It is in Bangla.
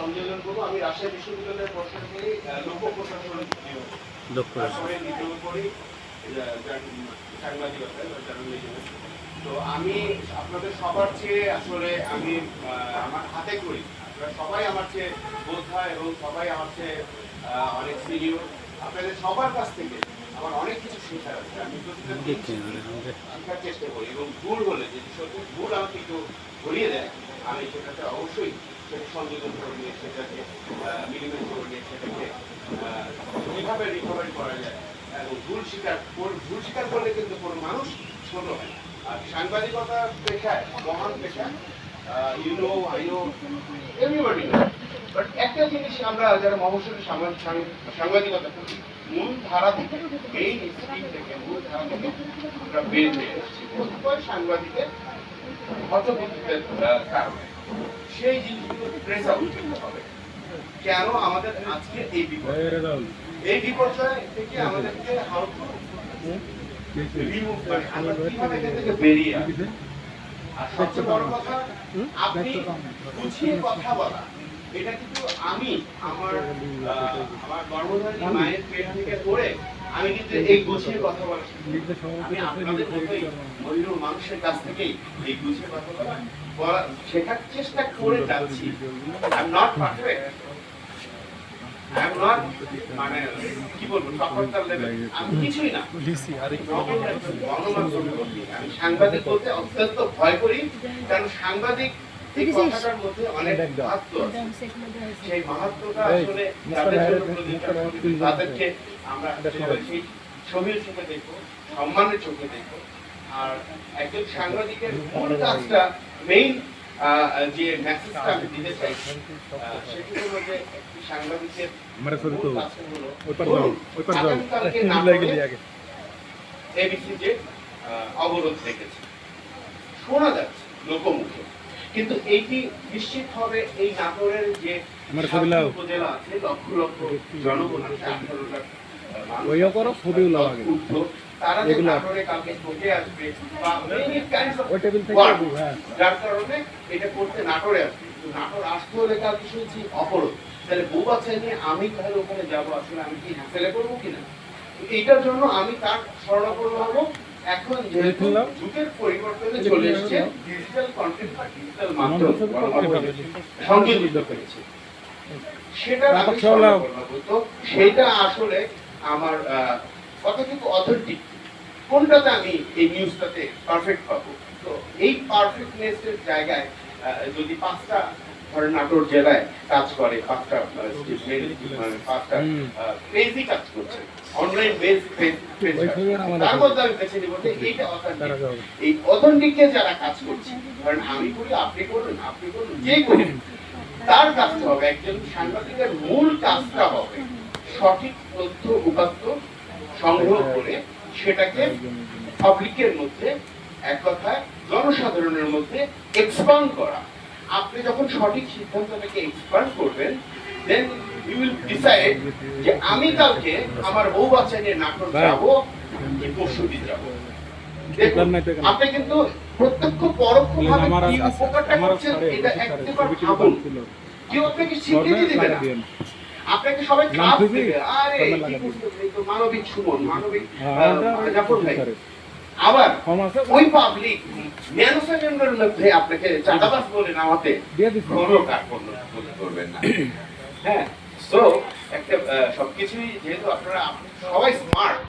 সংযোজন করবো। আমি রাজশাহী বিশ্ববিদ্যালয়ের প্রশ্ন করি লোক প্রশাসন তারপরে দ্বিতীয় করি সাংবাদিকতা জার্নালিজমে। তো আমি আপনাদের সবার চেয়ে আসলে আমি আমার হাতে করি, আপনারা সবাই আমার চেয়ে বোঝা এবং সবাই আমার চেয়ে অনেক সিনিয়র। আপনাদের সবার কাছ থেকে আমার অনেক কিছু শেখার আছে। আমি শেখার চেষ্টা করি এবং ভুল হলে যদি সত্যি ভুল আমাকে একটু ধরিয়ে দেয়, আমি সেটাতে অবশ্যই সেটা সংযোজন করে নিয়ে সেটাকে মিনিমাইজ করে নিয়ে সেটাকে কীভাবে রিকভারি করা যায় এবং ভুল স্বীকার করলে কিন্তু কোনো মানুষ ছোট হয় না। আর সাংবাদিকতা পেশায় মহান পেশা, you know I know everybody know, but একটা জিনিস আমরা যারা মফস্বলী সাংবাদিকতা করি, মূল ধারা থেকে মেইন স্ট্রিম থেকে মূল ধারা থেকে আমরা বের হয়ে এসেছি কতিপয় সাংবাদিকের হতবুদ্ধিদের কারণে। সেই জিনিসগুলো ট্রেস আউট করতে হবে। কেন আমাদের আজকে এই বিপর্যয় থেকে আমাদেরকে হাউ টু রিমুভ, মানে আমরা কিভাবে এখান থেকে বেরিয়ে আসবো। আর সবচেয়ে বড় কথা, আপনি গুছিয়ে কথা বলা, এটা কিন্তু আমি আমার গর্ভধারী মায়ের পেট থেকে পড়ে আমি কিন্তু এই গুছিয়ে কথা বলা আমি আপনাদের মতোই মহিলা মানুষের কাছ থেকেই এই গুছিয়ে কথা বলা শেখার চেষ্টা করে যাচ্ছি। I am not perfect, I am not মানে কি বলবো সফলতার লেভেল, আমি কিছুই না। আমি সাংবাদিক বলতে অত্যন্ত ভয় করি, কারণ সাংবাদিক এই কথাটার মধ্যে অনেক মাহাত্ম্য আছে। সেই মাহাত্ম্যটা আসলে তাদেরকে আমরা সেই ছবির চোখে দেখবো, সম্মানের চোখে দেখবো। আর একজন সাংবাদিকের মূল কাজটা, মেইন যে মেসেজটা আমি দিতে চাই সেটি হলো যে সাংবাদিকের এবিসি যে অবরোধ রেখেছে শোনা যাচ্ছে লোকমুখে, কিন্তু এইটি নিশ্চিত হবে এই নাটোরের যে উপজেলা আছে, লক্ষ লক্ষ জনগণ আছে, 18 লাখ তারা যে নাটোরে কালকে ভোটে আসবে বা যার কারণে এটা করতে নাটোরে আসবে। নাটোর আসতে হলে কালকে শুনছি অবরোধ, তাহলে বউ বাচ্চা নিয়ে আমি তাহলে ওখানে যাবো, আসলে আমি কি হ্যাসেলে করবো কিনা। এইটার জন্য আমি তার শরণাপন্ন হবো। এখন যেহেতু যুগের পরিবর্তনে চলে এসছে, ডিজিটাল কন্টেন্ট বা ডিজিটাল মাধ্যম সংযোজিত করেছে, সেটা আমি শরণাপন্ন হবো। তো সেটা আসলে আমার কথা কিন্তু অথেন্টিক, কোনটাতে আমি এই নিউজটাতে পারফেক্ট পাবো। তো এই পারফেক্টনেসের জায়গায় যদি 5টা ধরেন নাটোর জেলায় কাজ করে, 5টা পেজই কাজ করছে, অনলাইন বেস পেজ, তার মধ্যে আমি বেছে নিব যে এইটা অথেন্টিক। এই অথেন্টিকে যারা কাজ করছে, ধরেন আমি করি, আপনি করুন, যে করি, তার কাজটা হবে, একজন সাংবাদিকের মূল কাজটা হবে সঠিক তথ্য উপাত্ত সংগ্রহ করে সেটাকে পাবলিকের মধ্যে, এক কথায় জনসাধারণের মধ্যে এক্সপান্ড করা। আপনি যখন সঠিক সিদ্ধান্তটাকে এক্সপান্ড করবেন, দেন ইউ উইল ডিসাইড যে আমি কালকে আমার বউ বাচ্চা নিয়ে নাটোর যাবো কি পরশুদিন যাবো। আপনি কিন্তু প্রত্যক্ষ পরোক্ষভাবে কি উপকারটা করছেন এটা একবার ভাবুন। কেউ আপনাকে স্বীকৃতি দিবে না, আপনাকে সবাই ক্লাস দিবে, আরে কি করতেছে তো মানবিক সুমন, মানবিক জাফর ভাই। আবার ওই পাবলিক ন্যানোসেকেন্ডের মধ্যে আপনাকে চাঁদাবাজ বলে নামাতে কোনো কার্পণ্য করবেন না। হ্যাঁ, সো একটা সবকিছুই যেহেতু আপনারা সবাই স্মার্ট,